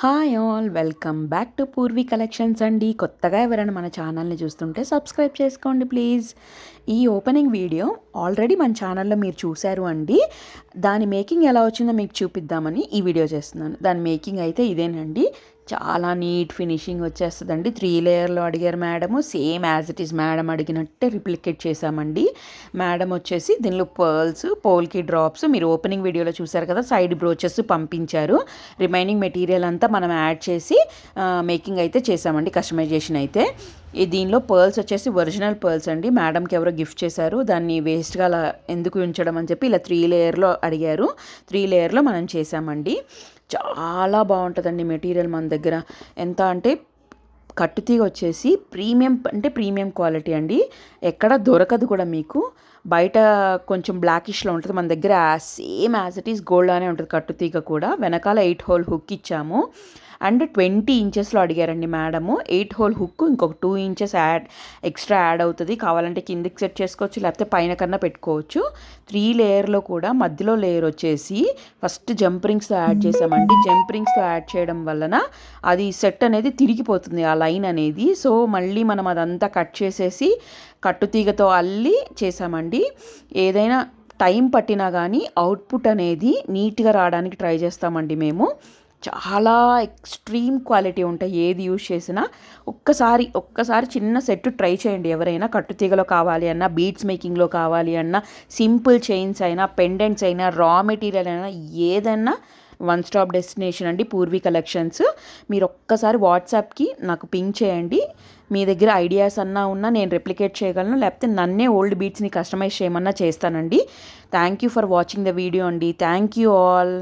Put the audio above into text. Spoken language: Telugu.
Hi all, welcome back to Purvi collections అండి. కొత్తగా ఎవరైనా మన ఛానల్ని చూస్తుంటే సబ్స్క్రైబ్ చేసుకోండి ప్లీజ్. ఈ ఓపెనింగ్ వీడియో ఆల్రెడీ మన ఛానల్లో మీరు చూశారు అండి. దాని మేకింగ్ ఎలా వచ్చిందో మీకు చూపిద్దామని ఈ వీడియో చేస్తున్నాను. దాని మేకింగ్ అయితే ఇదేనండి. చాలా నీట్ ఫినిషింగ్ వచ్చేస్తుందండి. 3 లేయర్లో అడిగారు madam, same as it is madam అడిగినట్టే రిప్లికేట్ చేశామండి. మేడం వచ్చేసి దీనిలో పర్ల్స్, పోల్కి డ్రాప్స్ మీరు ఓపెనింగ్ వీడియోలో చూసారు కదా, సైడ్ బ్రోచెస్ పంపించారు. రిమైనింగ్ మెటీరియల్ అంతా మనం యాడ్ చేసి మేకింగ్ అయితే చేసామండి, కస్టమైజేషన్ అయితే. దీనిలో పర్ల్స్ వచ్చేసి ఒరిజినల్ పర్ల్స్ అండి. మేడంకి ఎవరో గిఫ్ట్ చేశారు, దాన్ని వేస్ట్గా అలా ఎందుకు ఉంచడం అని చెప్పి ఇలా 3 లేయర్లో అడిగారు. 3 లేయర్లో మనం చేసామండి. చాలా బాగుంటుందండి మెటీరియల్ మన దగ్గర. ఎంత అంటే కట్టుతీగ వచ్చేసి ప్రీమియం క్వాలిటీ అండి. ఎక్కడ దొరకదు కూడా మీకు. బయట కొంచెం బ్లాకిష్లో ఉంటుంది, మన దగ్గర same as it is gold అనే ఉంటుంది కట్టుతీగ కూడా. వెనకాల 8 హోల్ హుక్ ఇచ్చాము. అండ్ 20 ఇంచెస్లో అడిగారండి మేడము. 8 హోల్ హుక్ ఇంకొక 2 ఇంచెస్ ఎక్స్ట్రా యాడ్ అవుతుంది. కావాలంటే కిందికి సెట్ చేసుకోవచ్చు, లేకపోతే పైన కన్నా పెట్టుకోవచ్చు. 3 లేయర్లో కూడా మధ్యలో లేయర్ వచ్చేసి ఫస్ట్ జంప్ రింగ్స్తో యాడ్ చేసామండి. జంప్ రింగ్స్తో యాడ్ చేయడం వలన అది సెట్ అనేది తిరిగిపోతుంది, ఆ లైన్ అనేది. సో మళ్ళీ మనం అదంతా కట్ చేసేసి కట్టుతీగతో అల్లి చేసామండి. ఏదైనా టైం పట్టినా కానీ అవుట్పుట్ అనేది నీట్గా రావడానికి ట్రై చేస్తామండి మేము. చాలా ఎక్స్ట్రీమ్ క్వాలిటీ ఉంటాయి ఏది యూజ్ చేసినా. ఒక్కసారి చిన్న సెట్ ట్రై చేయండి. ఎవరైనా కట్టుతీగలో కావాలి అన్నా, బీడ్స్ మేకింగ్లో కావాలి అన్నా, సింపుల్ చైన్స్ అయినా, పెండెంట్స్ అయినా, రా మెటీరియల్ అయినా, ఏదైనా వన్ స్టాప్ డెస్టినేషన్ అండి పూర్వీ కలెక్షన్స్. మీరు ఒక్కసారి వాట్సాప్కి నాకు పింక్ చేయండి. మీ దగ్గర ఐడియాస్ అన్నా ఉన్నా నేను రెప్లికేట్ చేయగలను, లేకపోతే నన్నే ఓల్డ్ బీట్స్ని కస్టమైజ్ చేయమన్నా చేస్తానండి. Thank you for watching the video అండి. Thank you all.